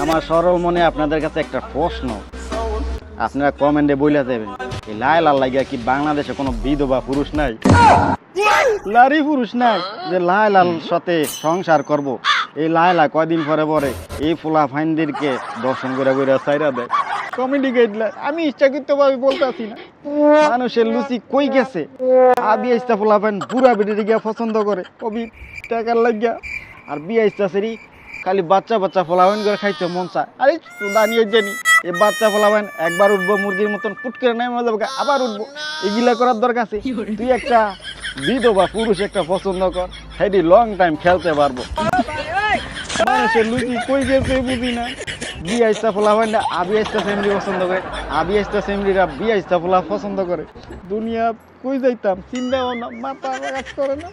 আমার সরল মনে আপনাদের কাছে একটা প্রশ্ন, আপনারা কমেন্টে বইলা দেবেন এই লায়লার লাগিয়া কি বাংলাদেশে কোনো বিধবা পুরুষ নাই, নারী পুরুষ নাই যে লায়লার সাথে সংসার করব? এই লায়লা কয়দিন পরে পরে এই ফুলা ফাইনদেরকে দর্শন করে করে সাইরা দেয়। কমেডি গাইডলাইন আমি ইচ্ছাকৃতভাবে বলতেছি না, মানুষের লুচি কই গেছে। আবি আইস্তা ফুলা ফাইন বুড়া বেড়ে গিয়া পছন্দ করে কবি টাকার লাগিয়া, আর বিয়া ইস্তা সেরি খালি বাচ্চা বাচ্চা ফলাবাইন করে খাইতে মন চায়। আরে দাঁড়িয়ে জানি এই বাচ্চা ফলাবাইন একবার উঠবো মুরগির মতন পুট করে নেমে যাবো, আবার উঠবো, এগুলা করার দরকার আছে। তুই একটা বিধবা পুরুষ একটা পছন্দ কর, হেডি লং টাইম খেলতে পারবো। মানুষের লুচি কই গেছে বুঝি না। বিয়া ইস্তা ফলাবাইন আবি আইস্তা ফ্যামিলি পছন্দ করে, আবি আইস্তা ফ্যামিলিরা বিয়া ইস্তা ফলা পছন্দ করে। দুনিয়া কই যাইতাম চিন্তাও না, মাথা কাজ করে না।